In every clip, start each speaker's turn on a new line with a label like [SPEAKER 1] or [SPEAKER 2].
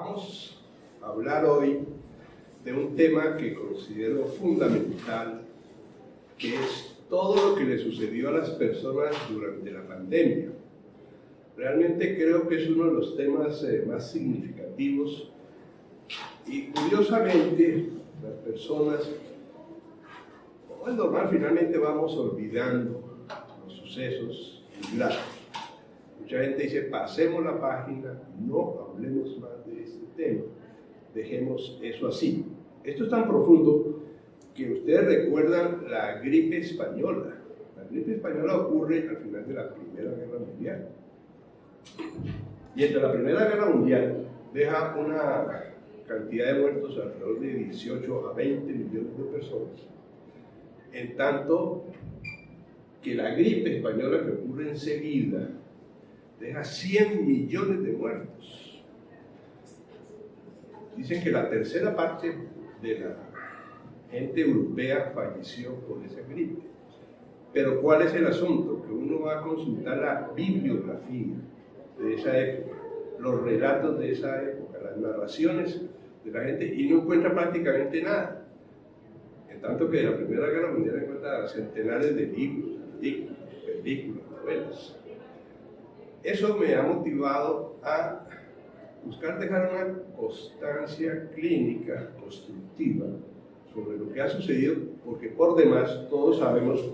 [SPEAKER 1] Vamos a hablar hoy de un tema que considero fundamental, que es todo lo que le sucedió a las personas durante la pandemia. Realmente creo que es uno de los temas más significativos y curiosamente las personas, como es normal, finalmente vamos olvidando los sucesos graves. Mucha gente dice, pasemos la página, no hablemos más de este tema, dejemos eso así. Esto es tan profundo que ustedes recuerdan la gripe española. La gripe española ocurre al final de la Primera Guerra Mundial. Y entre la Primera Guerra Mundial deja una cantidad de muertos alrededor de 18 a 20 millones de personas. En tanto que la gripe española, que ocurre enseguida, deja 100 millones de muertos. Dicen que la tercera parte de la gente europea falleció por esa gripe. Pero ¿cuál es el asunto? Que uno va a consultar la bibliografía de esa época, los relatos de esa época, las narraciones de la gente, y no encuentra prácticamente nada. En tanto que de la Primera Guerra Mundial encuentra centenares de libros, artículos, películas, novelas. Eso me ha motivado a buscar dejar una constancia clínica, constructiva, sobre lo que ha sucedido, porque por demás todos sabemos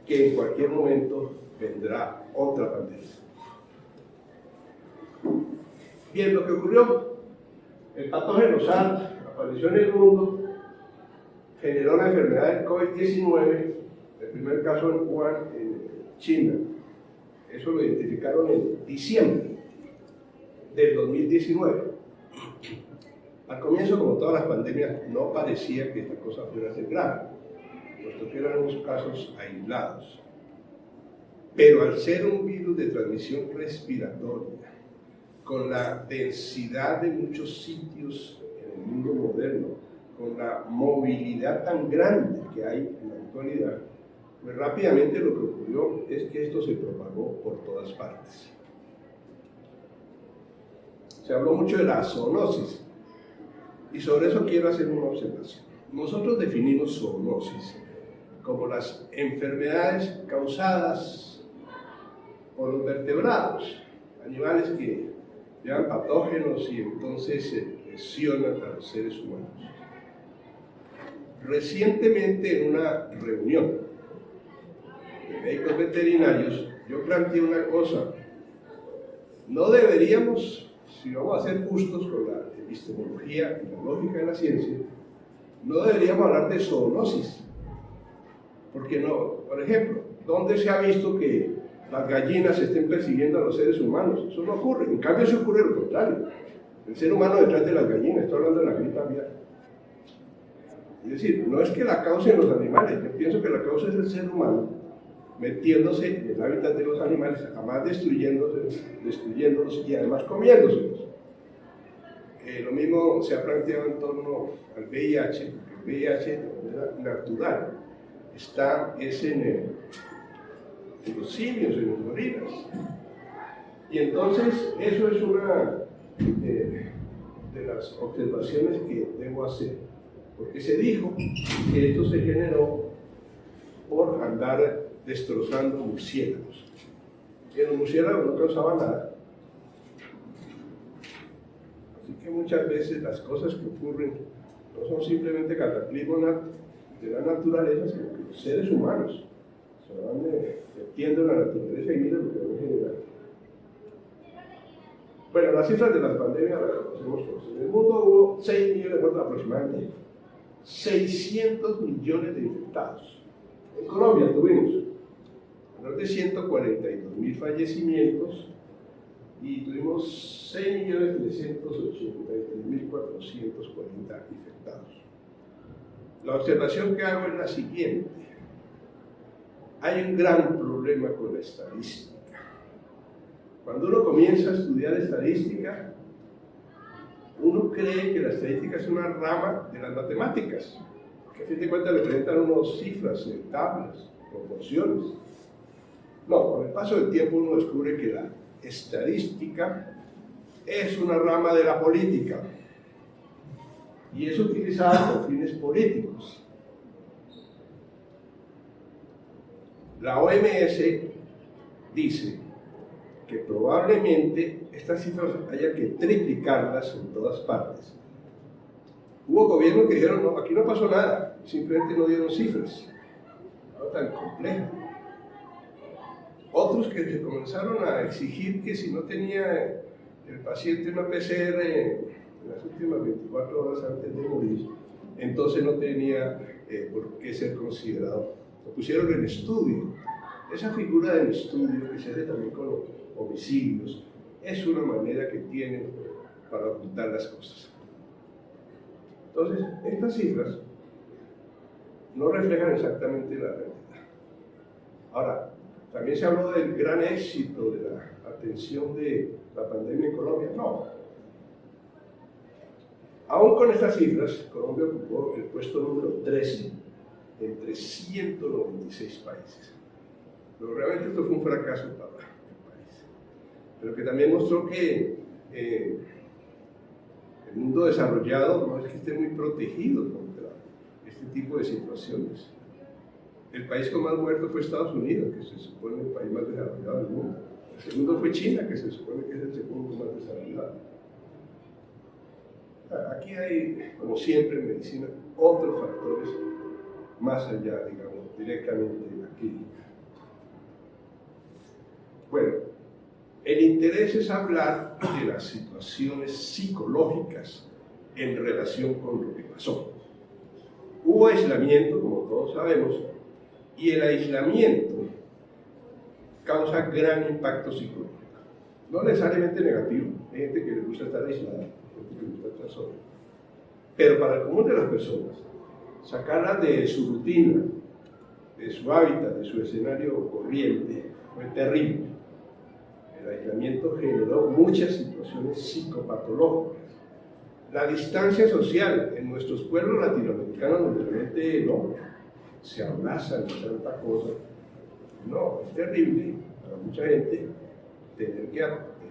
[SPEAKER 1] que en cualquier momento vendrá otra pandemia. Bien, lo que ocurrió, el patógeno SARS apareció en el mundo, generó la enfermedad del COVID-19, el primer caso en Wuhan, en China. Eso lo identificaron en diciembre del 2019. Al comienzo, como todas las pandemias, no parecía que esta cosa fuera a ser grave, puesto que eran unos casos aislados. Pero al ser un virus de transmisión respiratoria, con la densidad de muchos sitios en el mundo moderno, con la movilidad tan grande que hay en la actualidad, pues rápidamente lo que ocurrió es que esto se propagó por todas partes. Se habló mucho de la zoonosis, y sobre eso quiero hacer una observación. Nosotros definimos zoonosis como las enfermedades causadas por los vertebrados, animales que llevan patógenos y entonces se lesionan a los seres humanos. Recientemente en una reunión de médicos veterinarios, yo planteé una cosa: no deberíamos, si vamos a ser justos con la epistemología y la lógica de la ciencia, no deberíamos hablar de zoonosis, porque no, por ejemplo, ¿dónde se ha visto que las gallinas estén persiguiendo a los seres humanos? Eso no ocurre. En cambio, se ocurre lo contrario. El ser humano detrás de las gallinas. Estoy hablando de la gripe aviar. Es decir, no es que la causen los animales, yo pienso que la causa es el ser humano metiéndose en el hábitat de los animales, además destruyéndolos y además comiéndoselos. Lo mismo se ha planteado en torno al VIH, porque el VIH de manera natural es en los simios, en los gorilas. Y entonces eso es una de las observaciones que debo hacer, porque se dijo que esto se generó por andar destrozando murciélagos. Y los murciélagos no causaban nada. Así que muchas veces las cosas que ocurren no son simplemente cataclismos de la naturaleza, sino que los seres humanos se van metiendo en la naturaleza y miren lo que van a generar. Bueno, las cifras de la pandemia las conocemos todos. En el mundo hubo 6 millones de muertos aproximadamente, 600 millones de infectados. En Colombia tuvimos alrededor de 142.000 fallecimientos y tuvimos 6.383.440 infectados. La observación que hago es la siguiente: hay un gran problema con la estadística. Cuando uno comienza a estudiar estadística, uno cree que la estadística es una rama de las matemáticas, que a fin de cuentas le presentan unas cifras, tablas, proporciones. No, con el paso del tiempo uno descubre que la estadística es una rama de la política. y es utilizada con fines políticos. La OMS dice que probablemente estas cifras haya que triplicarlas en todas partes. Hubo gobiernos que dijeron, no, aquí no pasó nada, simplemente no dieron cifras, no tan complejo. Otros que se comenzaron a exigir que si no tenía el paciente una PCR en las últimas 24 horas antes de morir, entonces no tenía por qué ser considerado. Lo pusieron en estudio. Esa figura del estudio que se hace también con los homicidios es una manera que tienen para ocultar las cosas. Entonces, estas cifras no reflejan exactamente la realidad. Ahora, también se habló del gran éxito de la atención de la pandemia en Colombia. No. Aún con estas cifras, Colombia ocupó el puesto número 13 entre 196 países. Pero realmente esto fue un fracaso para el país. Pero que también mostró que el mundo desarrollado no es que esté muy protegido contra este tipo de situaciones. El país con más muertos fue Estados Unidos, que se supone el país más desarrollado del mundo. El segundo fue China, que se supone que es el segundo más desarrollado. Aquí hay, como siempre en medicina, otros factores más allá, digamos, directamente de la clínica. Bueno, el interés es hablar de las situaciones psicológicas en relación con lo que pasó. Hubo aislamiento, como todos sabemos, y el aislamiento causa gran impacto psicológico. No necesariamente negativo, hay gente que le gusta estar aislada, hay gente que le gusta estar sola. Pero para el común de las personas, sacarlas de su rutina, de su hábitat, de su escenario corriente, fue terrible. El aislamiento generó muchas situaciones psicopatológicas. La distancia social en nuestros pueblos latinoamericanos, donde la gente no se abrazan y tanta cosa, no, es terrible para mucha gente tener que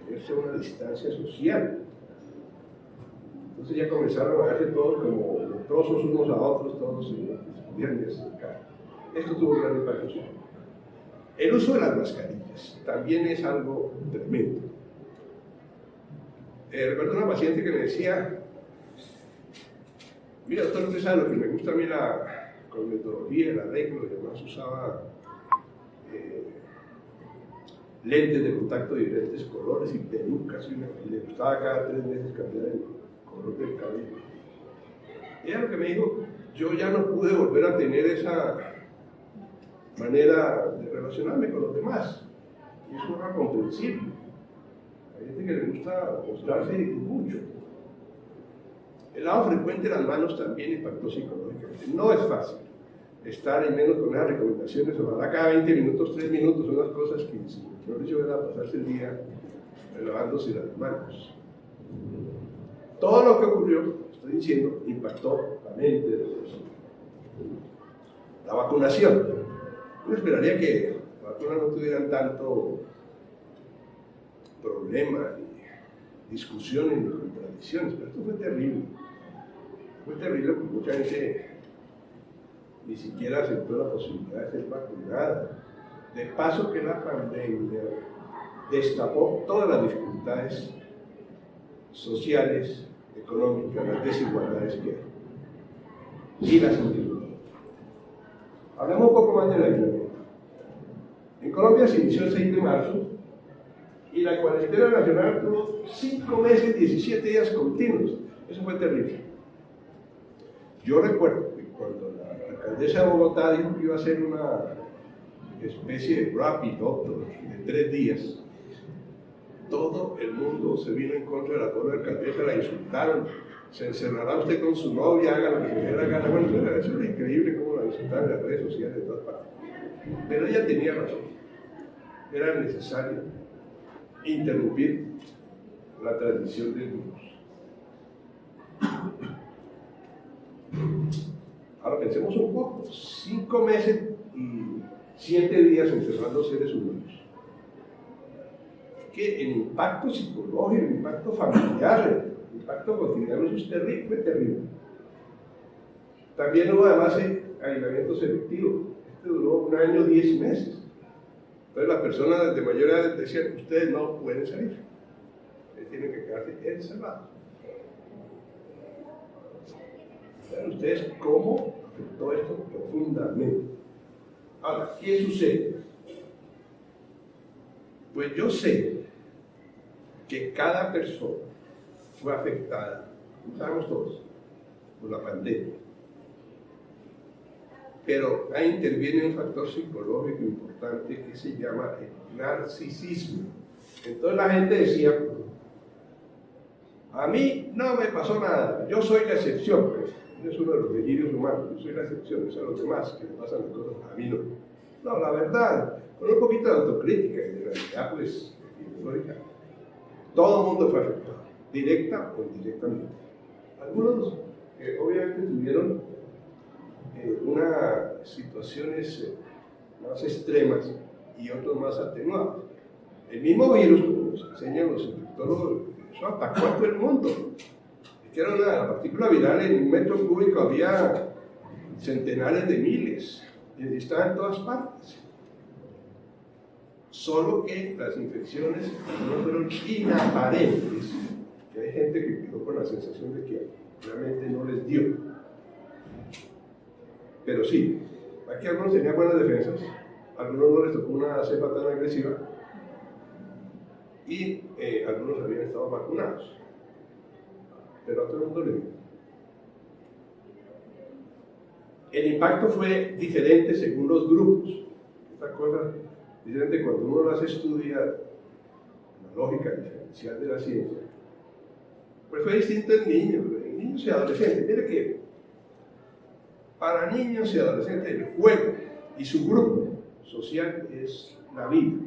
[SPEAKER 1] tenerse una distancia social. Entonces ya comenzaron a verse todos como trozos unos a otros, todos se pudieran acercar. Esto tuvo un gran impacto social. El uso de las mascarillas también es algo tremendo. Recuerdo una paciente que me decía, mira doctor, usted sabe lo que me gusta a mí la cosmetología, el arreglo, y además usaba lentes de contacto de diferentes colores y pelucas, y le gustaba cada 3 meses cambiar el color del cabello. Ella lo que me dijo, yo ya no pude volver a tener esa manera de relacionarme con los demás, y eso era comprensible. Hay gente que le gusta mostrarse mucho. El lado frecuente de las manos también impactó psicológicamente. No es fácil estar y menos con esas recomendaciones, ojalá cada 20 minutos, 3 minutos, son las cosas que no les llevan a pasarse el día lavándose las manos. Todo lo que ocurrió, estoy diciendo, impactó la mente de los personas. La vacunación. Uno esperaría que las vacunas no tuvieran tanto problema, ni discusiones, ni contradicciones, pero esto fue terrible. Fue terrible porque mucha gente ni siquiera aceptó la posibilidad de ser vacunada. De paso que la pandemia destapó todas las dificultades sociales, económicas, las desigualdades que hay y las individuales. Hablamos un poco más del aislamiento. En Colombia se inició el 6 de marzo y la cuarentena nacional duró 5 meses, 17 días continuos. Eso fue terrible. Yo recuerdo que cuando la alcaldesa de Bogotá dijo que iba a hacer una especie de prueba piloto de 3 días, todo el mundo se vino en contra de la pobre alcaldesa, la insultaron, se encerrará usted con su novia, haga lo que se le dé la gana. Bueno, eso era increíble cómo la insultaban en las redes sociales de todas partes. Pero ella tenía razón, era necesario interrumpir la transmisión del virus. Ahora pensemos un poco, 5 meses y 7 días encerrando seres humanos. Que el impacto psicológico, el impacto familiar, el impacto cotidiano, eso es terrible, fue terrible. También hubo además aislamiento selectivo. Este duró 1 año, 10 meses. Entonces las personas de mayor edad decían, ustedes no pueden salir. Ustedes tienen que quedarse encerrados. ¿Saben ustedes cómo afectó esto profundamente? Ahora, ¿qué sucede? Pues yo sé que cada persona fue afectada, lo sabemos todos, por la pandemia. Pero ahí interviene un factor psicológico importante que se llama el narcisismo. Entonces la gente decía, a mí no me pasó nada, yo soy la excepción. Pues, es uno de los delirios humanos, yo soy la excepción, eso a los demás que le pasan las cosas, a mí no. No, la verdad, con un poquito de autocrítica y de realidad, pues, lógica, todo el mundo fue afectado, directa o indirectamente. Algunos obviamente tuvieron unas situaciones más extremas y otros más atenuados. El mismo virus, como nos enseñan los infectólogos, eso atacó a todo el mundo. Es que era la partícula viral en 1 metro cúbico, había centenares de miles, y estaba en todas partes. Solo que las infecciones no fueron inaparentes, que hay gente que quedó con la sensación de que realmente no les dio. Pero sí, aquí algunos tenían buenas defensas, a algunos no les tocó una cepa tan agresiva y algunos habían estado vacunados, pero a todo el mundo le dio. El impacto fue diferente según los grupos. Esta cosa diferente cuando uno las estudia, la lógica diferencial de la ciencia, pues fue distinto en niños y adolescentes. Mire que para niños y adolescentes el juego y su grupo social es la vida.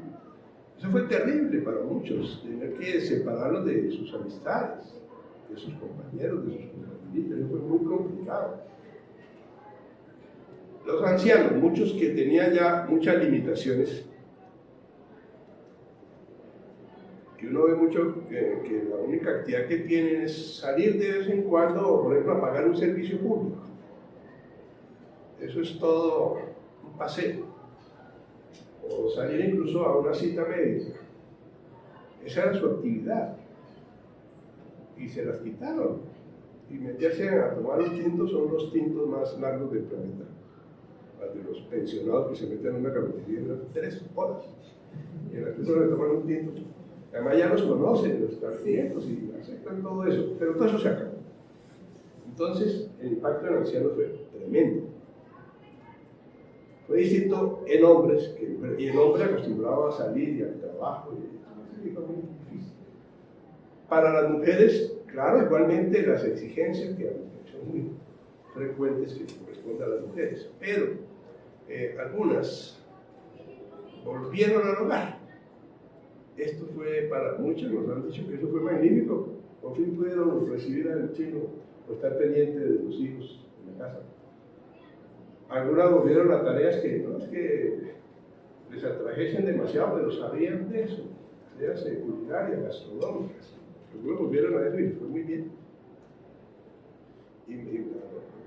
[SPEAKER 1] Eso fue terrible para muchos, tener que separarlos de sus amistades, de sus compañeros, de sus compañeritos. Eso fue muy complicado. Los ancianos, muchos que tenían ya muchas limitaciones, que uno ve mucho que la única actividad que tienen es salir de vez en cuando, por ejemplo, a pagar un servicio público. Eso es todo un paseo. O salir incluso a una cita médica. Esa era su actividad. Y se las quitaron. Y meterse a tomar un tinto son los tintos más largos del planeta. Las de los pensionados que se meten en una cafetería duran 3 horas. Y en las 3 horas toman un tinto. Además ya los conocen, los clientes y aceptan todo eso. Pero todo eso se acabó. Entonces, el impacto en ancianos fue tremendo. Fue distinto en hombres, y el hombre acostumbrado a salir y al trabajo, y fue muy difícil. Para las mujeres, claro, igualmente las exigencias que son muy frecuentes que corresponden a las mujeres, pero algunas volvieron al hogar. Esto fue para muchos, nos han dicho que eso fue magnífico. Por fin pudieron recibir al chino o estar pendiente de los hijos en la casa. Algunas volvieron a tareas que no es que les atrajesen demasiado, pero sabían de eso, tareas culinarias, gastronómicas. Algunos volvieron a eso y les fue muy bien. Y me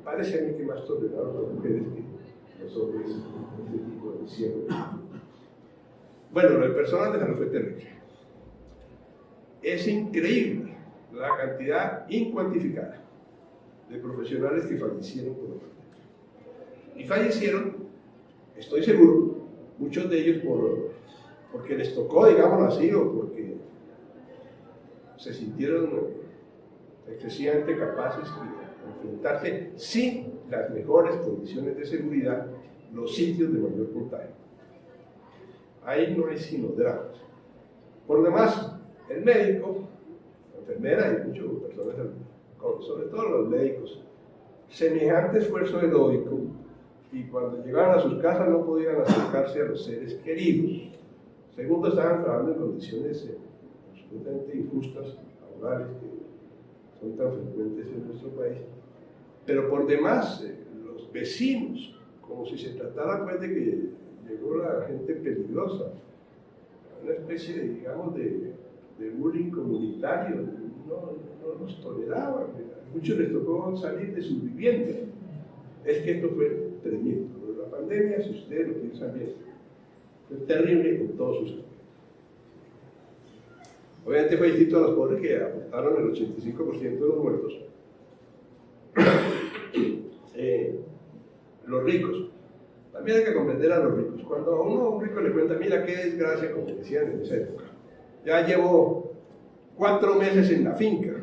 [SPEAKER 1] parece a mí que más toleraron las mujeres que los hombres este tipo de encierro. Bueno, lo del personal de salud fue terrible. Es increíble la cantidad incuantificada de profesionales que fallecieron por la pandemia. Y fallecieron, estoy seguro, muchos de ellos porque les tocó, digámoslo así, o porque se sintieron excesivamente capaces de enfrentarse sin las mejores condiciones de seguridad los sitios de mayor contagio. Ahí no hay sino dramas. Por demás, el médico, la enfermera y muchas personas, sobre todo los médicos, semejante esfuerzo heroico, y cuando llegaban a sus casas no podían acercarse a los seres queridos. Segundo, estaban trabajando en condiciones absolutamente injustas, laborales, que son tan frecuentes en nuestro país. Pero por demás, los vecinos, como si se tratara pues de que llegó la gente peligrosa, una especie de, digamos, de bullying comunitario, no los toleraban. A muchos les tocó salir de sus viviendas. es que esto fue tremendo. La pandemia, si ustedes lo piensan bien, fue terrible con todos sus aspectos. Obviamente fue distinto a los pobres que aportaron el 85% de los muertos. Los ricos, también hay que comprender a los ricos. Cuando a un rico le cuenta, mira qué desgracia, como decían en esa época, ya llevo 4 meses en la finca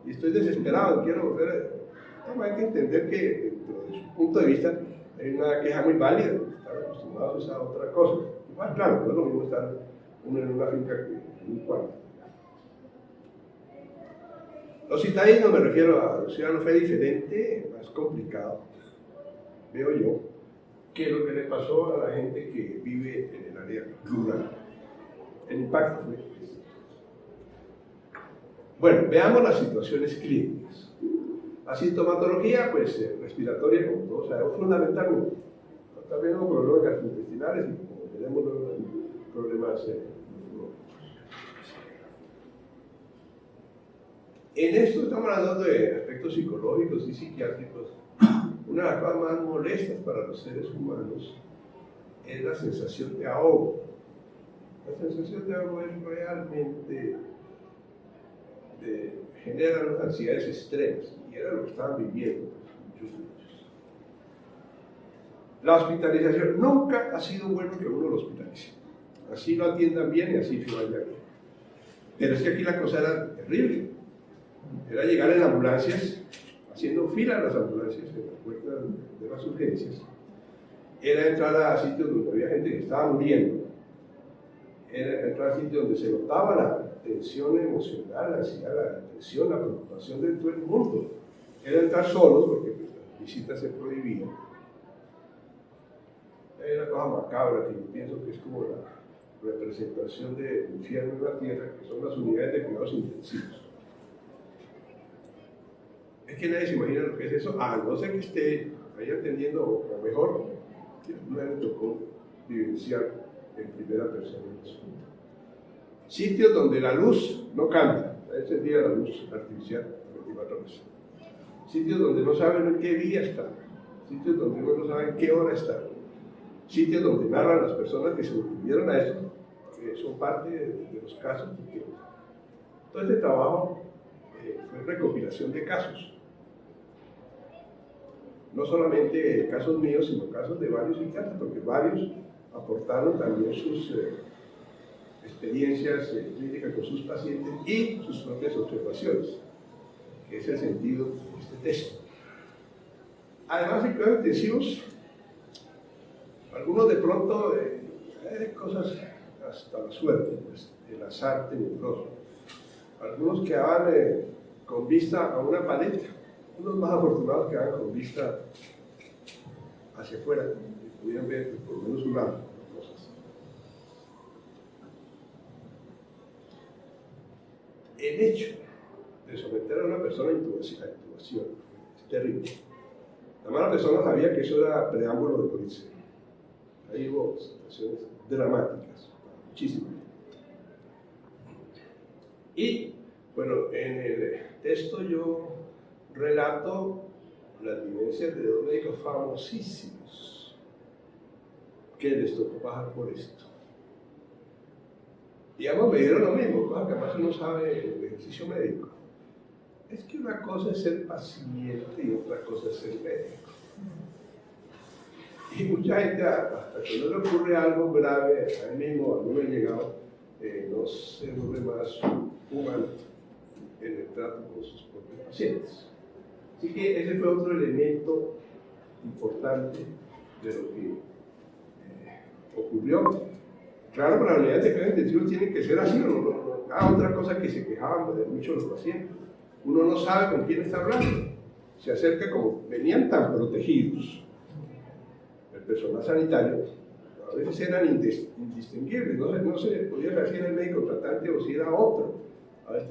[SPEAKER 1] y estoy desesperado, quiero volver a... No, hay que entender que dentro de su punto de vista hay una queja muy válida, están acostumbrados a otra cosa. Igual, claro, no es lo mismo estar uno en una finca que en un cuarto. Los citadinos, me refiero a los ciudadanos, fue diferente, más complicado, veo yo, que lo que le pasó a la gente que vive en el área rural. El impacto fue... Bueno, veamos las situaciones clínicas. La sintomatología, pues, respiratoria, como todos sabemos, fundamentalmente. También hubo problemas gastrointestinales y, como tenemos problemas en esto estamos hablando de aspectos psicológicos y psiquiátricos. Una de las cosas más molestas para los seres humanos es la sensación de ahogo. La sensación de ahogo es realmente genera unas ansiedades extremas, y era lo que estaban viviendo muchos de ellos. La hospitalización, nunca ha sido bueno que uno lo hospitalice. Así lo atiendan bien y así se vaya bien. Pero es que aquí la cosa era terrible. Era llegar en ambulancias, haciendo fila a las ambulancias en la puerta de las urgencias. Era entrar a sitios donde había gente que estaba muriendo. Era entrar a sitios donde se notaba la tensión emocional, la ansiedad, la tensión, la preocupación de todo el mundo. Era entrar solos, porque pues, las visitas se prohibían. Hay una cosa macabra que yo pienso que es como la representación del infierno en la tierra, que son las unidades de cuidados intensivos. Es que nadie se imagina lo que es eso, a no ser que esté ahí atendiendo, o mejor, que no me tocó vivenciar en primera persona. Sitios donde la luz no cambia, ese día la luz artificial, 24 horas. Sitios donde no saben en qué día está, sitios donde no saben en qué hora está, sitios donde narran las personas que se detuvieron a eso, que son parte de los casos. Todo este trabajo fue recopilación de casos. No solamente casos míos, sino casos de varios psiquiatras, porque varios aportaron también sus experiencias clínicas con sus pacientes y sus propias observaciones, que es el sentido de este texto. Además, en cuidados intensivos, algunos de pronto, cosas hasta la suerte, pues, el azar tenebroso. Algunos quedaban con vista a una paleta, unos más afortunados quedaban con vista hacia afuera, y podían ver por lo menos un lado de cosas. El hecho de someter a una persona a intubación es terrible. La mala persona sabía que eso era preámbulo de morirse. Ahí hubo situaciones dramáticas, muchísimas. Y, bueno, en el texto yo relato las vivencias de 2 médicos famosísimos que les tocó pasar por esto. Digamos, me dieron lo mismo, cosas que capaz uno sabe en el ejercicio médico. Es que una cosa es ser paciente y otra cosa es ser médico. Y mucha gente, hasta que no le ocurre algo grave, a él mismo, a mí me ha llegado, no se vuelve más humano en el trato con sus propios pacientes. Así que ese fue otro elemento importante de lo que ocurrió. Claro, para la unidad de cuidados intensivos tiene que ser así, otra cosa que se quejaban de muchos los pacientes. Uno no sabe con quién está hablando. Se acerca como venían tan protegidos. El personal sanitario a veces eran indistinguibles, no se podía saber si era el médico tratante o si era otro.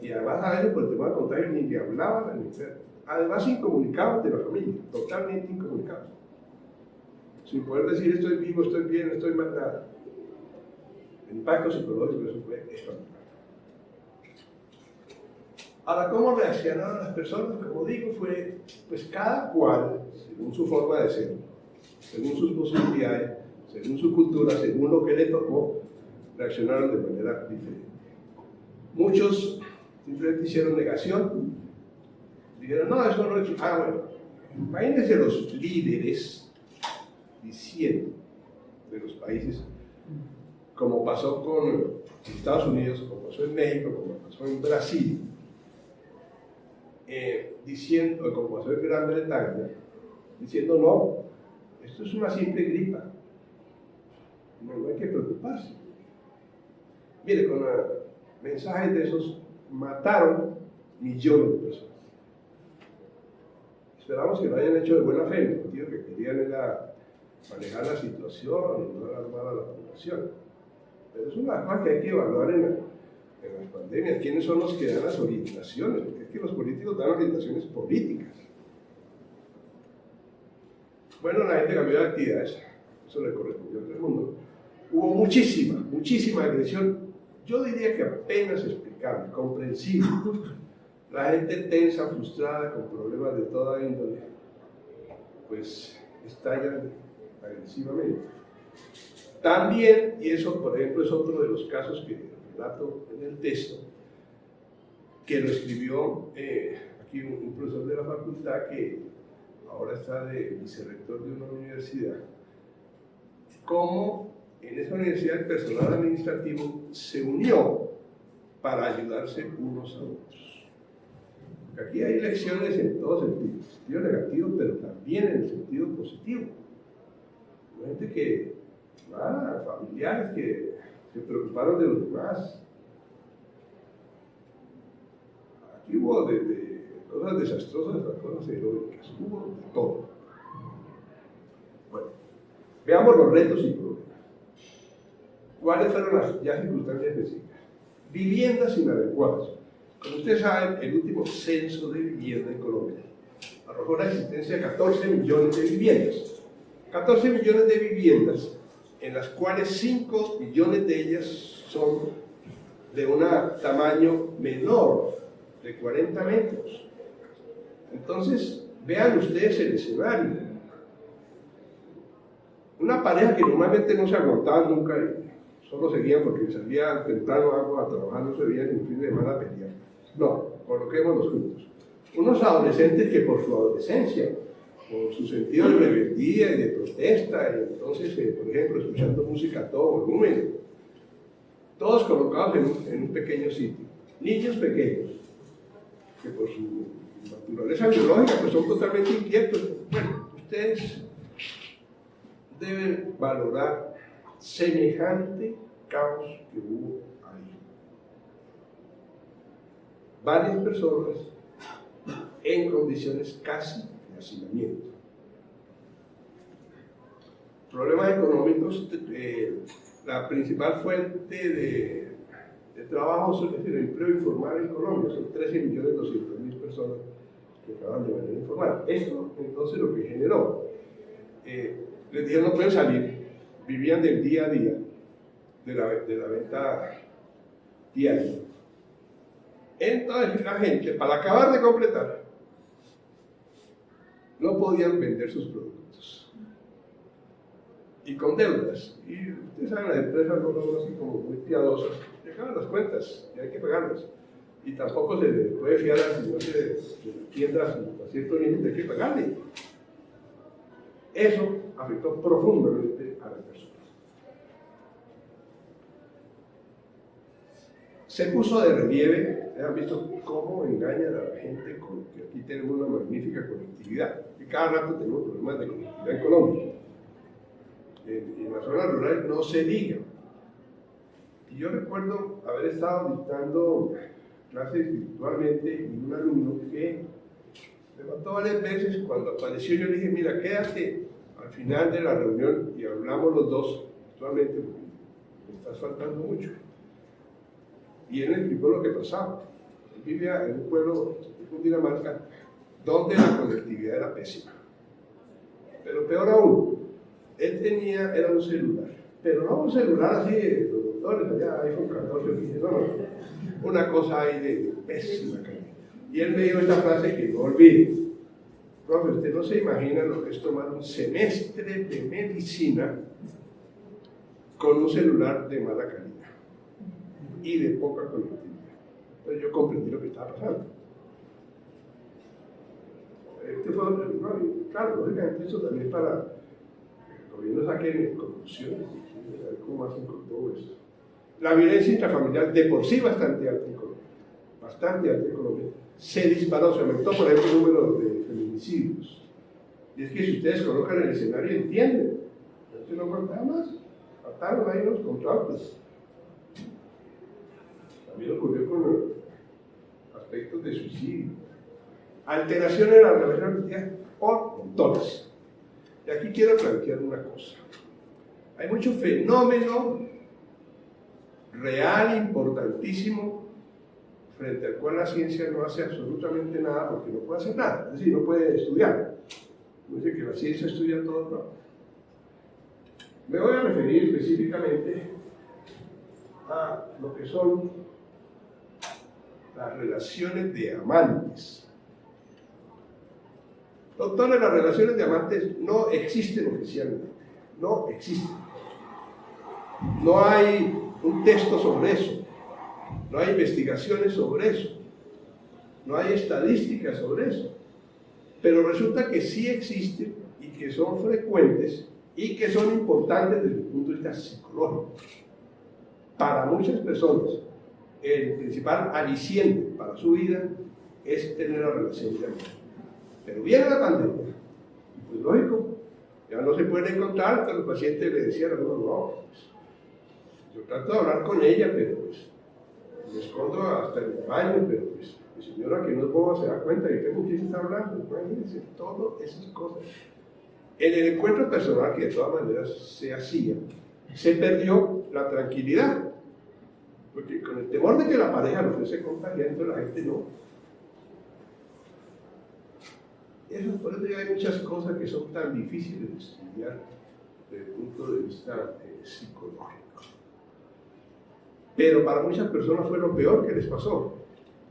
[SPEAKER 1] Y además a veces por el tema de contagio ni le hablaban al enfermo. Además incomunicados de la familia, totalmente incomunicados. Sin poder decir estoy vivo, estoy bien, estoy mal, nada. El impacto psicológico de eso fue espantoso. Ahora, ¿cómo reaccionaron las personas? Como digo, fue pues cada cual, según su forma de ser, según sus posibilidades, según su cultura, según lo que le tocó, reaccionaron de manera diferente. Muchos simplemente hicieron negación, dijeron, no, eso no es... Ah, bueno, imagínense los líderes diciendo de los países, como pasó con Estados Unidos, como pasó en México, como pasó en Brasil, diciendo, como pasó en Gran Bretaña, diciendo, no, esto es una simple gripa, no hay que preocuparse. Mire, con mensajes de esos mataron millones de personas. Esperamos que lo hayan hecho de buena fe, en el sentido que querían era manejar la situación y no alarmar a la población. Pero es una cosa que hay que evaluar en las pandemias, quiénes son los que dan las orientaciones, porque es que los políticos dan orientaciones políticas. Bueno, la gente cambió de actividades, eso le correspondió a todo el mundo. Hubo muchísima agresión, yo diría que apenas explicable, comprensible. La gente tensa, frustrada, con problemas de toda índole, pues estallan agresivamente. También, y eso por ejemplo es otro de los casos que relato en el texto, que lo escribió aquí un profesor de la facultad que ahora está de vicerrector de una universidad, cómo en esa universidad el personal administrativo se unió para ayudarse unos a otros. Porque aquí hay lecciones en todo sentido, en el sentido negativo, pero también en el sentido positivo. Hay gente que, familiares que se preocuparon de los demás. Aquí hubo desde cosas desastrosas hasta cosas heroicas, hubo de todo. Bueno, veamos los retos y problemas. ¿Cuáles fueron las circunstancias específicas? Viviendas inadecuadas. Como ustedes saben, el último censo de vivienda en Colombia arrojó la existencia de 14 millones de viviendas. 14 millones de viviendas, en las cuales 5 millones de ellas son de un tamaño menor, de 40 metros. Entonces, vean ustedes el escenario. Una pareja que normalmente no se aguantaba nunca, solo seguían porque salían temprano a trabajar, no se veían en fin de semana a pelear. No, coloquémonos juntos. Unos adolescentes que por su adolescencia, por su sentido de rebeldía y de protesta, y entonces, por ejemplo, escuchando música a todo volumen, todos colocados en un pequeño sitio. Niños pequeños, que por su naturaleza biológica pues son totalmente inquietos. Bueno, ustedes deben valorar semejante caos que hubo ahí. Varias personas en condiciones casi de hacinamiento. Problemas económicos, la principal fuente de trabajo es el empleo informal en Colombia, son 13.200.000 personas que trabajan de manera informal. Esto entonces lo que generó, les dijeron no pueden salir, vivían del día a día, de la venta diaria. Entonces la gente, para acabar de completar, no podían vender sus productos. Y con deudas. Y ustedes saben, las empresas no son así como muy piadosas. Llegaban las cuentas y hay que pagarlas. Y tampoco se le puede fiar al señor de las tiendas a cierto límite, hay que pagarle. Eso afectó profundamente a las personas. Se puso de relieve, han visto cómo engañan a la gente, que aquí tenemos una magnífica conectividad, y cada rato tenemos problemas de conectividad en Colombia. En las zonas rurales no se diga. Y yo recuerdo haber estado dictando clases virtualmente y un alumno que me mató varias veces. Cuando apareció yo le dije, mira, quédate al final de la reunión y hablamos los dos virtualmente porque me estás faltando mucho. Y él me explicó lo que pasaba. Él vivía en un pueblo de Cundinamarca donde la conectividad era pésima. Pero peor aún, él era un celular, pero no un celular así de los motores, allá iPhone 14, no, una cosa ahí de pésima calidad. Y él me dijo esta frase que no olvide. Profe, usted no se imagina lo que es tomar un semestre de medicina con un celular de mala calidad y de poca conectividad. Entonces yo comprendí lo que estaba pasando. Claro, lógicamente eso también para que el gobierno saque conclusiones y ver cómo hacen con todo esto. La violencia intrafamiliar de por sí bastante alta en Colombia, bastante alta en Colombia, se disparó, se aumentó por ejemplo el número de feminicidios. Y es que si ustedes colocan el escenario entienden, entonces no faltaba más, faltaron ahí los contratos. También ocurrió con aspectos de suicidio, alteraciones de la relación familiar por montones. Y aquí quiero plantear una cosa. Hay mucho fenómeno real, importantísimo, frente al cual la ciencia no hace absolutamente nada porque no puede hacer nada, es decir, no puede estudiar. Dice que la ciencia estudia todo, no. Me voy a referir específicamente a lo que son las relaciones de amantes. Doctores, las relaciones de amantes no existen oficialmente, no existen. No hay un texto sobre eso, no hay investigaciones sobre eso, no hay estadísticas sobre eso, pero resulta que sí existen y que son frecuentes y que son importantes desde el punto de vista psicológico. Para muchas personas, el principal aliciente para su vida es tener una relación de amor. Pero viene la pandemia, pues lógico, ya no se puede encontrar, entonces los pacientes le decían, no, pues, yo trato de hablar con ella, pero pues me escondo hasta en el baño, pero pues mi señora que no es boba se da cuenta que tengo que estar hablando, imagínense, todas esas cosas. En el encuentro personal que de todas maneras se hacía, se perdió la tranquilidad, porque con el temor de que la pareja no fuese contagiando, la gente no. Por eso hay muchas cosas que son tan difíciles de estudiar desde el punto de vista psicológico. Pero para muchas personas fue lo peor que les pasó.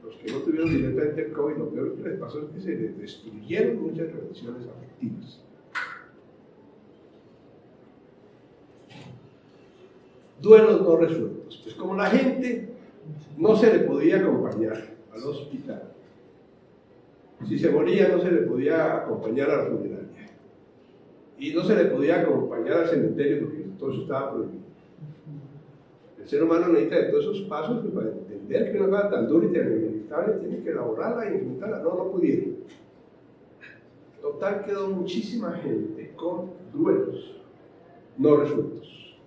[SPEAKER 1] Los que no tuvieron directamente el COVID, lo peor que les pasó es que se les destruyeron muchas relaciones afectivas. Duelos no resueltos. Pues como la gente no se le podía acompañar al hospital, si se moría no se le podía acompañar a la funeraria y no se le podía acompañar al cementerio porque todo eso estaba prohibido. El ser humano necesita de todos esos pasos pues, para entender que una cosa tan dura y tan inevitable tiene que elaborarla y enfrentarla. No pudieron. Total, quedó muchísima gente con duelos no resueltos.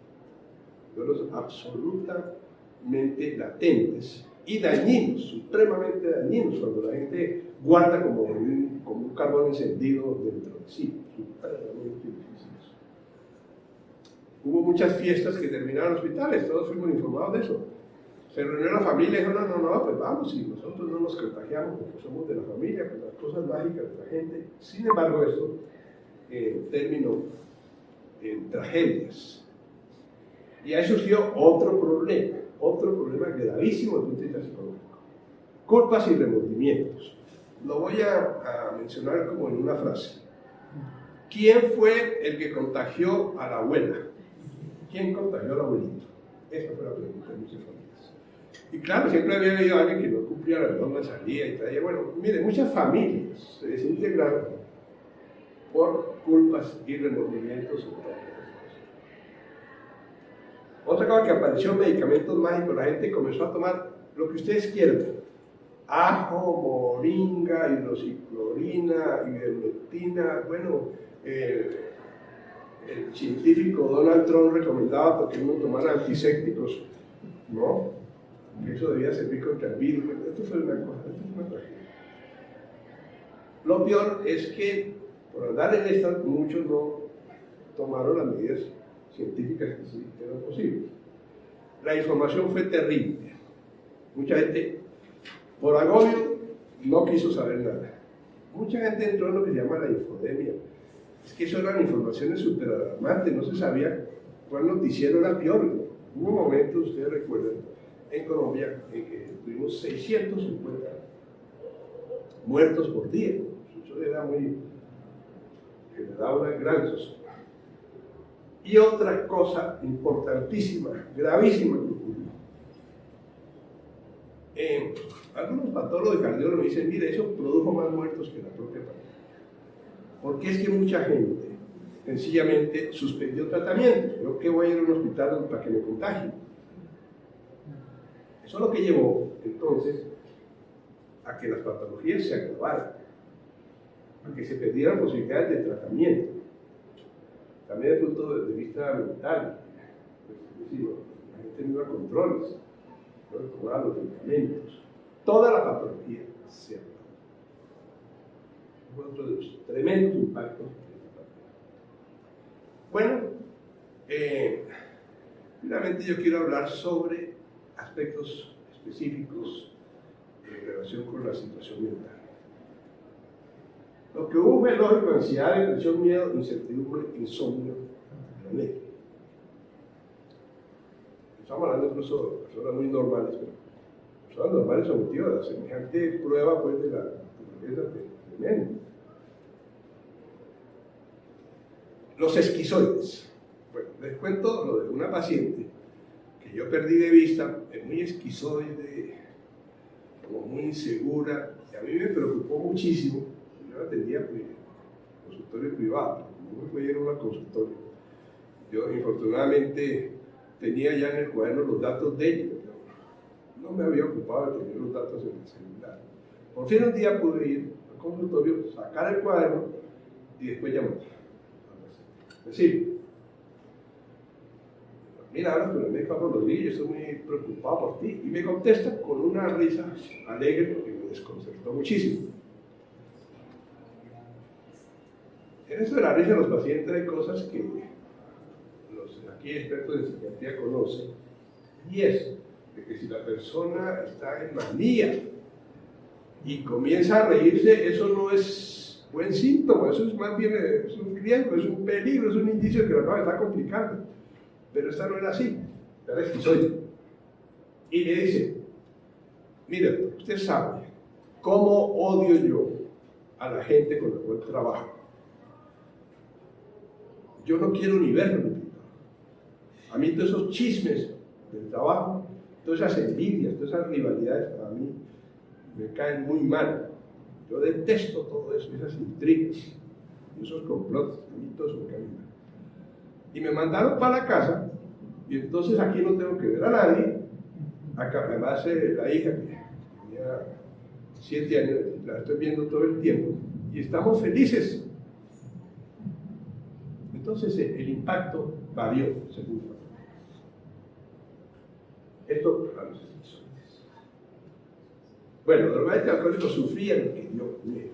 [SPEAKER 1] Duelos absolutamente latentes y dañinos, supremamente dañinos, cuando la gente guarda como un carbón encendido dentro de sí, supremamente difíciles. Hubo muchas fiestas que terminaron en hospitales, todos fuimos informados de eso. Se reunió la familia y dijo, no, pues vamos, si nosotros no nos contagiamos porque somos de la familia, pues las cosas mágicas de la gente. Sin embargo, esto terminó en tragedias. Y ahí surgió otro problema gravísimo desde el punto de vista psicológico. Culpas y remordimientos. Lo voy a mencionar como en una frase. ¿Quién fue el que contagió a la abuela? ¿Quién contagió al abuelito? Esa fue la pregunta de muchas familias. Y claro, siempre había habido alguien que no cumplía la norma, salía y traía. Bueno, mire, muchas familias se desintegraron por culpas y remordimientos. Otra cosa que apareció, medicamentos mágicos, la gente comenzó a tomar lo que ustedes quieran. Ajo, moringa, hidroxiclorina, ivermectina, bueno, el científico Donald Trump recomendaba que uno tomara antisépticos, ¿no? Que eso debía servir contra el virus. Esto fue una cosa, esto fue una tragedia. Lo peor es que, por andar en estas, muchos no tomaron las medidas científicas que sí eran posibles. La información fue terrible. Mucha gente, por agobio, no quiso saber nada. Mucha gente entró en lo que se llama la infodemia. Es que eso eran informaciones súper alarmantes, no se sabía cuál noticiero era peor. Hubo momentos, ustedes recuerdan, en Colombia, en que tuvimos 650 muertos por día. Eso le da una gran zozobra. Y otra cosa importantísima, gravísima que ocurrió. Algunos patólogos y cardiólogos me dicen, mire, eso produjo más muertos que la propia pandemia. Porque es que mucha gente sencillamente suspendió tratamientos. Yo que voy a ir a un hospital para que me contagien. Eso es lo que llevó, entonces, a que las patologías se agravaran, a que se perdieran posibilidades de tratamiento. También desde el punto de vista mental, pues, es decir, la gente no iba a controles, no tomaba los medicamentos. Toda la patología se agravó. Fue otro de los tremendos impactos de esta pandemia. Bueno, finalmente yo quiero hablar sobre aspectos específicos en relación con la situación mental. Lo que hubo fue lógico: ansiedad, depresión, miedo, incertidumbre, insomnio, alegría. Estamos hablando incluso de personas muy normales, pero personas normales sometidas a semejante prueba pues, de la naturaleza tremenda. Los esquizoides. Bueno, les cuento lo de una paciente que yo perdí de vista, es muy esquizoide, como muy insegura, y a mí me preocupó muchísimo. Yo la atendía en consultorio privado, no me podía ir a un consultorio. Yo, infortunadamente, tenía ya en el cuaderno los datos de ella. No me había ocupado de tener los datos en el celular. Por fin un día pude ir al consultorio, sacar el cuaderno y después llamar. Decir, mira, hablas con el médico Pablo Rodríguez, yo estoy muy preocupado por ti. Y me contesta con una risa alegre que me desconcertó muchísimo. En esto de la risa de los pacientes hay cosas que los aquí expertos en psiquiatría conocen, y es de que si la persona está en manía y comienza a reírse, eso no es buen síntoma, eso es más bien es un riesgo, es un peligro, es un indicio de que la cosa está complicando. Pero esta no era así, era esquizoide. Y le dice, mire, usted sabe cómo odio yo a la gente con la cual trabajo. Yo no quiero ni verlo en el trabajo. A mí todos esos chismes del trabajo, todas esas envidias, todas esas rivalidades, para mí me caen muy mal. Yo detesto todo eso, esas intrigas, esos complots, a mí todo eso me cae mal. Y me mandaron para la casa, y entonces aquí no tengo que ver a nadie. Acá, además, la hija que tenía 7 años, la estoy viendo todo el tiempo, y estamos felices. Entonces el impacto varió según la. Esto para los esquizoides. Bueno, los pacientes alcohólicos sufrían lo que yo miedo.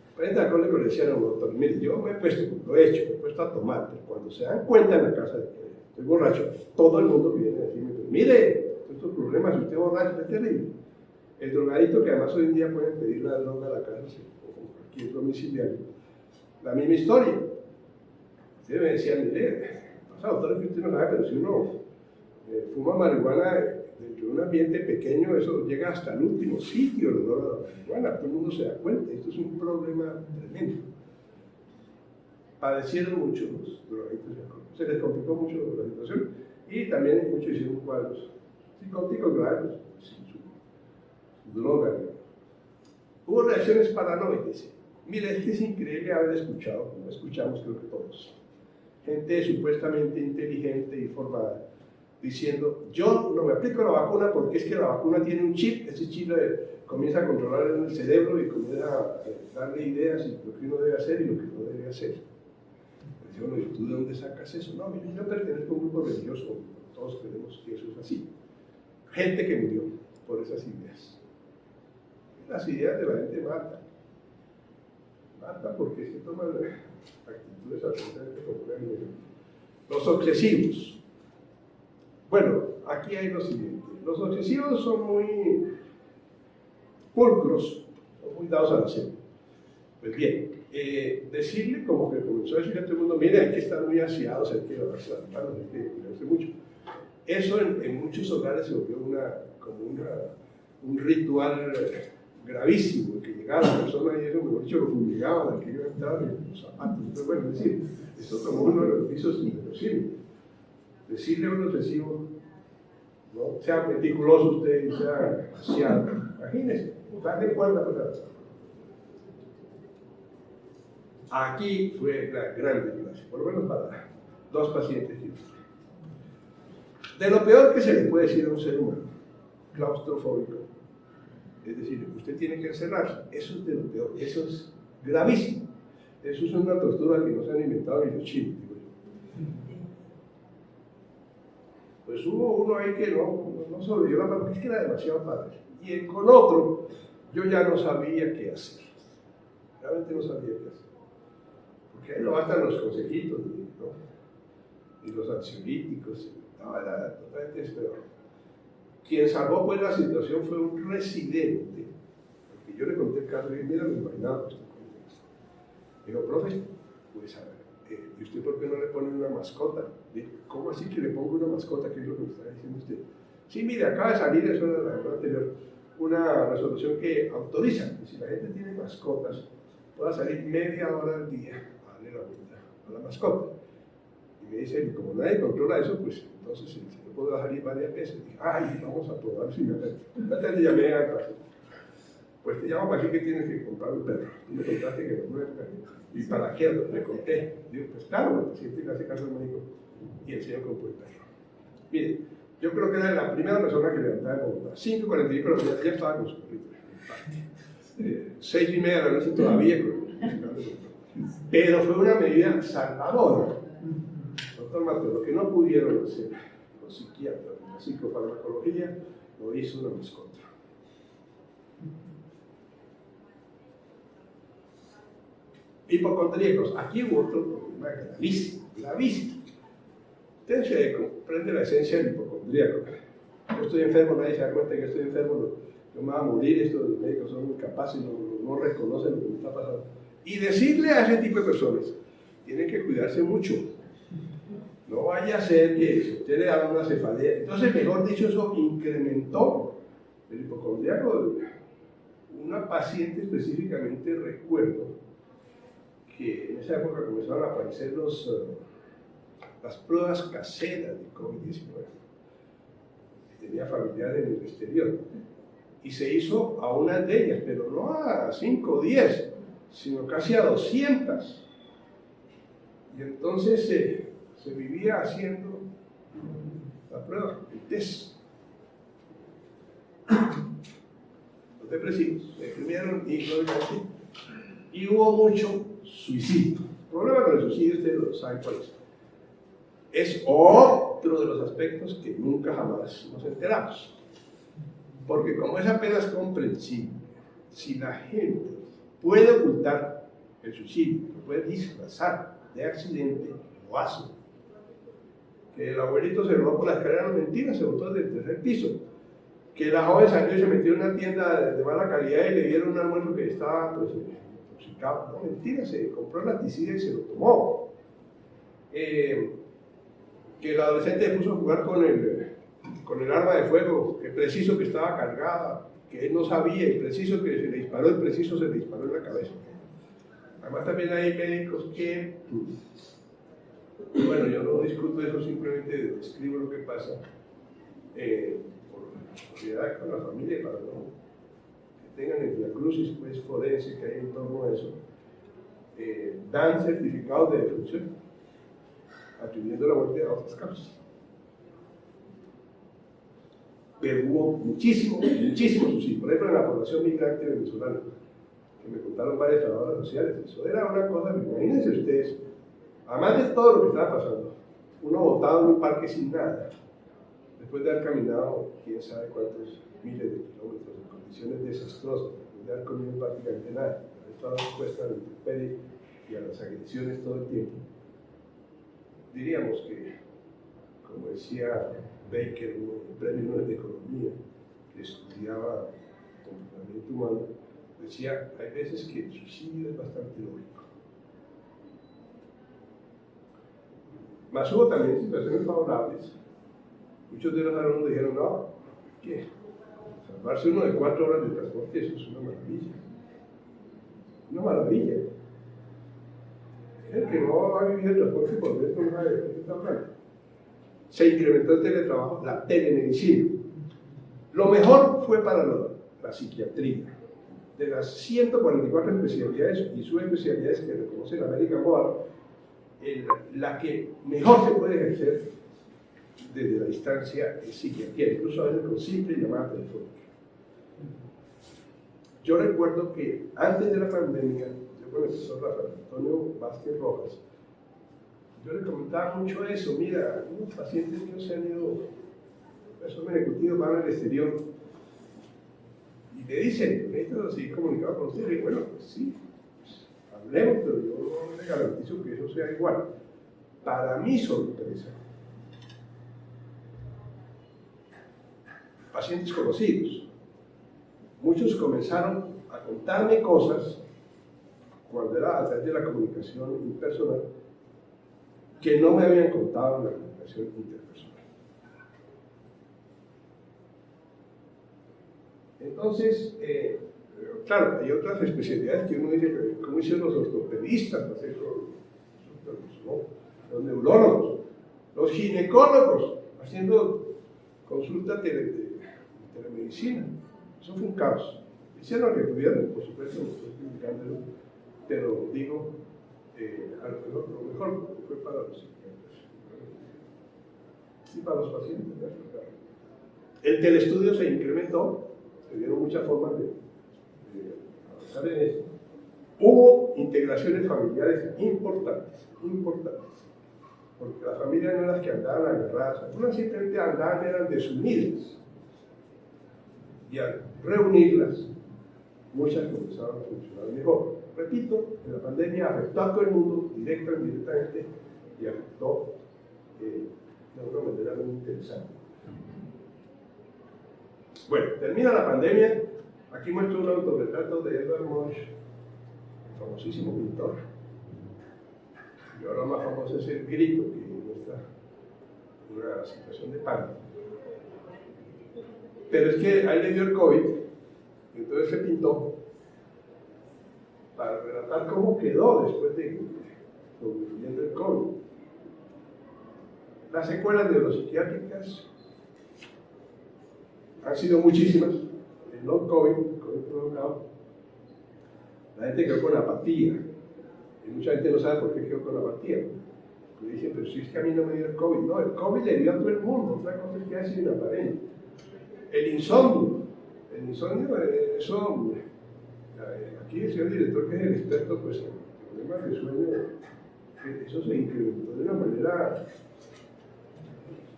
[SPEAKER 1] Los pacientes alcohólicos le decían al doctor, mire, yo me he puesto, lo he hecho, me he puesto a tomar, pero cuando se dan cuenta en la casa de que estoy borracho, todo el mundo viene a decirme, mire, estos problemas, si usted es borracho, es terrible. El drogadito, que además hoy en día pueden pedir la droga a la casa, o cualquier domiciliario, la misma historia. Ustedes me decían, mire, pasa doctor, que usted no sabe, pero si uno fuma marihuana dentro de un ambiente pequeño, eso llega hasta el último sitio, el olor a la marihuana, todo el mundo se da cuenta, esto es un problema tremendo. Padecieron mucho los drogadictos de alcohol, se les complicó mucho la situación, y también muchos hicieron cuadros psicóticos graves, sin su droga. Hubo reacciones paranoides. Mire, es que es increíble haber escuchado, como escuchamos creo que todos, gente supuestamente inteligente y formada, diciendo, yo no me aplico la vacuna porque es que la vacuna tiene un chip, ese chip comienza a controlar en el cerebro y comienza a darle ideas y lo que uno debe hacer y lo que no debe hacer. Pues bueno, ¿y tú de dónde sacas eso? No, yo pertenezco a un grupo religioso, todos creemos que eso es así. Gente que murió por esas ideas. Las ideas de la gente matan. Matan porque se toman actitudes absolutamente populares. Los obsesivos. Bueno, aquí hay lo siguiente. Los obsesivos son muy pulcros, son muy dados a la acción. Pues bien, decirle como que comenzó a decirle a todo el mundo, mire, hay que estar muy ansiados, hay que lavarse las manos, hay que cuidarse mucho. Eso en muchos hogares se volvió como un ritual gravísimo, que llegaba la persona y eso, mejor dicho, lo fumigaban al que iba a entrar en los zapatos. Entonces, bueno, es decir, esto tomó uno de los pisos inverosímiles. Decirle a un recibo, ¿no? Sea meticuloso usted y sea aseado. Imagínese, dar de cuerda para atrás. Aquí fue la gran desgracia, por lo menos para 2 pacientes. De lo peor que se le puede decir a un ser humano, claustrofóbico, es decir, usted tiene que encerrarse, eso es de lo peor, eso es gravísimo, eso es una tortura que no se han inventado ni los chinos, digo yo. Pues hubo uno ahí que no sobrevivió la porque es que era demasiado padre, y con otro yo ya no sabía qué hacer, realmente no sabía qué hacer, porque ahí no bastan los consejitos, ¿no? Y los ansiolíticos, no, era totalmente desesperado. Quien salvó pues la situación fue un residente, porque yo le conté el caso y mira, me imaginaba que estoy con esto. Dijo, profe, pues a ver, ¿y usted por qué no le pone una mascota? Dijo, ¿cómo así que le pongo una mascota? ¿Qué es lo que me está diciendo usted? Sí, mire, acaba de salir, eso era la semana anterior, una resolución que autoriza que si la gente tiene mascotas, pueda salir media hora al día a darle la vuelta a la mascota. Y me dice, como nadie controla eso, pues entonces si no puedo salir varias veces. Dije, ay, vamos a probar si me atento. Una tarde llamé al paciente. Pues te llamo para decir que tienes que comprar un perro. Y me contaste que no es perro. ¿Y para qué? Le conté. Digo, pues claro, el paciente le hace caso al médico. Y el señor compró el perro. Mire, yo creo que era la primera persona que levantaba en Bogotá. 5:45 de la mañana, ya estaba con su perrito. 6:30 de la noche todavía con pero fue una medida salvadora. Doctor Mateo, lo que no pudieron hacer los psiquiatras de la psicofarmacología, lo hizo una mascota. Hipocondríacos. Aquí hubo otro problema gravísimo, gravísimo. Usted se comprende la esencia del hipocondríaco. Yo estoy enfermo, nadie se da cuenta que estoy enfermo, yo me voy a morir, estos médicos son incapaces, no reconocen lo que me está pasando. Y decirle a ese tipo de personas, tienen que cuidarse mucho. No vaya a ser que si usted le da una cefalea. Entonces, mejor dicho, eso incrementó el hipocondríaco. Una paciente específicamente, recuerdo que en esa época comenzaron a aparecer las pruebas caseras de COVID-19. Tenía familiares en el exterior. Y se hizo a una de ellas, pero no a 5 o 10, sino casi a 200. Y entonces se vivía haciendo la prueba, el test. Los depresivos se deprimieron y hubo mucho suicidio. El problema con el suicidio, ustedes lo saben cuál es. Es otro de los aspectos que nunca jamás nos enteramos. Porque como es apenas comprensible, si la gente puede ocultar el suicidio, lo puede disfrazar de accidente, lo hace. Que el abuelito se robó por la escalera, no, mentira, se botó desde el 3er piso. Que la joven salió y se metió en una tienda de mala calidad y le dieron un almuerzo que estaba pues, intoxicado. No, mentira, se compró el laticida y se lo tomó. Que el adolescente se puso a jugar con el arma de fuego, que preciso que estaba cargada, que él no sabía, y preciso que se le disparó, y preciso se le disparó en la cabeza. Además también hay médicos que, bueno, yo no discuto eso, simplemente describo lo que pasa por la sociedad, con la familia, para no, que tengan el diagnosis pues, forense que hay en torno a eso, dan certificados de defunción, atribuyendo la muerte a otras causas. Pero hubo muchísimo suicidio. Por ejemplo, en la población migrante venezolana, que me contaron varias trabajadoras sociales, eso era una cosa, imagínense ustedes, además de todo lo que estaba pasando, uno botado en un parque sin nada, después de haber caminado quién sabe cuántos miles de kilómetros en condiciones desastrosas, después de haber comido prácticamente nada, haber estado expuesta a la intemperie y a las agresiones todo el tiempo. Diríamos que, como decía Baker, un premio Nobel de Economía, que estudiaba el comportamiento humano, decía, hay veces que el suicidio es bastante lógico. Mas hubo también situaciones favorables. Muchos de los alumnos dijeron, no, ¿qué? Salvarse uno de 4 horas de transporte, eso es una maravilla. Una maravilla. El que no ha vivido el transporte por dentro no sabe de qué está hablando. Se incrementó el teletrabajo, la telemedicina. Lo mejor fue para la psiquiatría. De las 144 especialidades y subespecialidades que reconoce la American Board, la que mejor se puede ejercer desde la distancia es psiquiatría, incluso a veces con simple llamada telefónica. Yo recuerdo que antes de la pandemia, yo con el profesor Rafael Antonio Vázquez Rojas, yo le comentaba mucho eso. Mira, unos pacientes míos se han ido, son ejecutivos, van al exterior y me dicen, necesito seguir comunicado con ustedes. Y bueno, pues sí, pues, hablemos, pero yo no le garantizo que eso sea igual. Para mi sorpresa, pacientes conocidos, muchos comenzaron a contarme cosas cuando era a través de la comunicación impersonal que no me habían contado en la comunicación interpersonal. Entonces, claro, hay otras especialidades que uno dice, ¿cómo hicieron los ortopedistas para hacer los neurólogos, los ginecólogos haciendo consulta de telemedicina? Eso fue un caos. Hicieron lo que pudieron, por supuesto, no estoy criticándolo, pero digo, lo mejor fue para los psiquiatras y para los pacientes. El telestudio se incrementó, se dieron muchas formas de avanzar en eso. Hubo integraciones familiares importantes, porque las familias no eran las que andaban agarradas, algunas simplemente andaban, eran desunidas, y al reunirlas, muchas comenzaron a funcionar mejor. Repito, la pandemia afectó a todo el mundo, directa o indirectamente, y afectó de una manera muy interesante. Bueno, termina la pandemia. Aquí muestro un autorretrato de Edvard Munch, el famosísimo pintor. Y ahora más famoso es el grito, que muestra una situación de pánico. Pero es que a él le dio el COVID, entonces se pintó para relatar cómo quedó después de sobreviviendo el COVID. Las secuelas neuropsiquiátricas han sido muchísimas. El non-COVID, COVID prolongado, la gente quedó con apatía. Y mucha gente no sabe por qué quedó con apatía. Le dicen, pero si es que a mí no me dio el COVID. No, el COVID le dio a todo el mundo. Otra cosa es que ha sido inaparente. El insomnio, eso, aquí el señor director, que es el experto, pues en problemas de sueño, eso se incrementó de una manera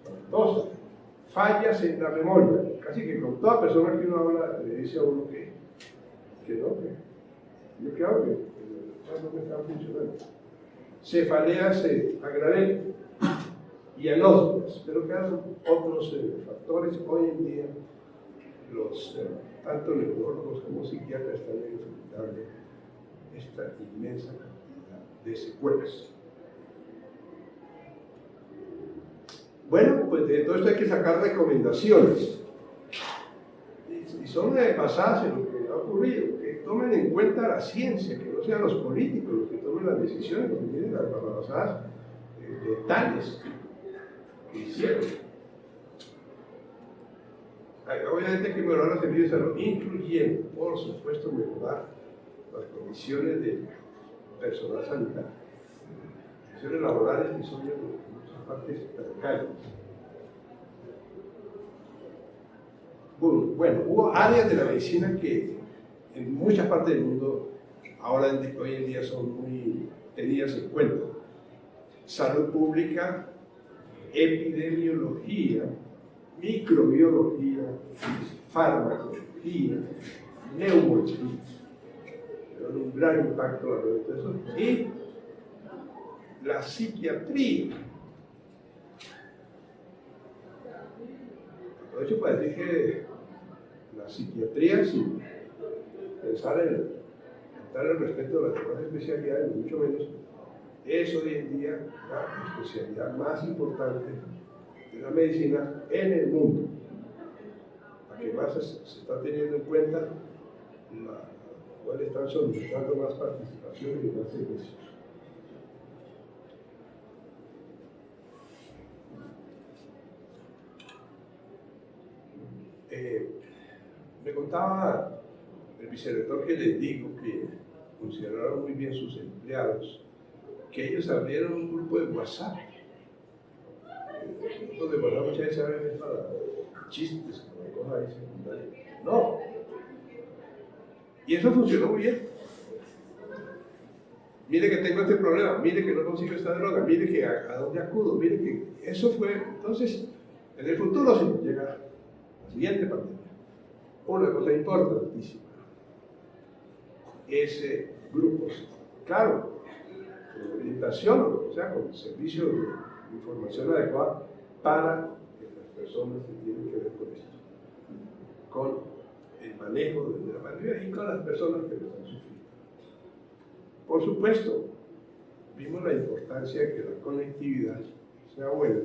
[SPEAKER 1] espantosa. Fallas en la memoria, casi que con toda persona que uno habla le dice a uno que no, yo que hago, que no me están funcionando. Cefaleas a granel y anóxidas, pero quedan otros factores. Hoy en día, tanto neurólogos como psiquiatras están enfrentando esta inmensa cantidad de secuelas. Bueno, pues de todo esto hay que sacar recomendaciones. Y son basadas en lo que ha ocurrido, que tomen en cuenta la ciencia, que no sean los políticos los que tomen las decisiones, porque miren las basadas letales que hicieron. Obviamente hay que mejorar los servicios de salud, incluyendo, por supuesto, mejorar las condiciones del personal sanitario, condiciones laborales que son de muchas partes precarias. Bueno, hubo áreas de la medicina que en muchas partes del mundo hoy en día son muy tenidas en cuenta. Salud pública, epidemiología, microbiología, farmacología, neumología, con un gran impacto alrededor de eso, y la psiquiatría. De hecho, para decir que la psiquiatría, sin pensar en el respeto de las demás especialidades, mucho menos, es hoy en día la especialidad más importante de la medicina en el mundo. que más se está teniendo en cuenta, cuáles están solicitando más participación y más servicios. Me contaba el vicerrector que les digo que funcionaron muy bien sus empleados, que ellos abrieron un grupo de WhatsApp. Donde WhatsApp muchas veces es para chistes, cosas ahí secundarias. No. Y eso funcionó muy bien. Mire que tengo este problema, mire que no consigo esta droga, mire que a dónde acudo, mire que eso fue. Entonces, en el futuro se nos llega la siguiente pandemia. Una cosa importantísima es grupos, claro, con orientación, o sea, con servicio de información adecuada para las personas que tienen que ver con esto, con el manejo de la pandemia y con las personas que lo están sufriendo. Por supuesto, vimos la importancia de que la conectividad sea buena.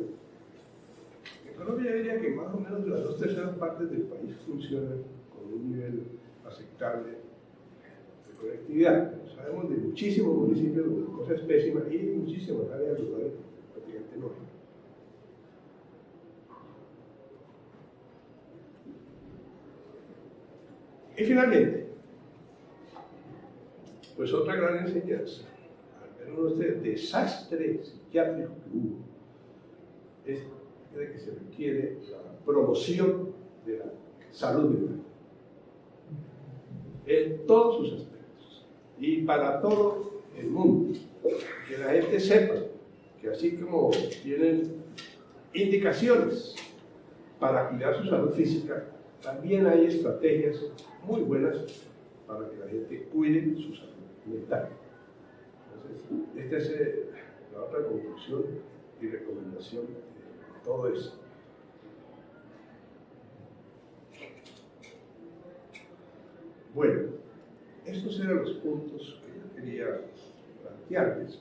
[SPEAKER 1] En Colombia yo diría que más o menos las 2/3 partes del país funcionan con un nivel aceptable de conectividad. Sabemos de muchísimos municipios donde la cosa es pésima y muchísimas áreas rurales prácticamente no hay. Y finalmente, pues otra gran enseñanza, al menos este desastre psiquiátrico que hubo, es de que se requiere la promoción de la salud mental en todos sus aspectos y para todo el mundo. Que la gente sepa que así como tienen indicaciones para cuidar su salud física, también hay estrategias muy buenas para que la gente cuide su salud mental. Entonces, esta es la otra conclusión y recomendación de todo esto. Bueno, estos eran los puntos que yo quería plantearles.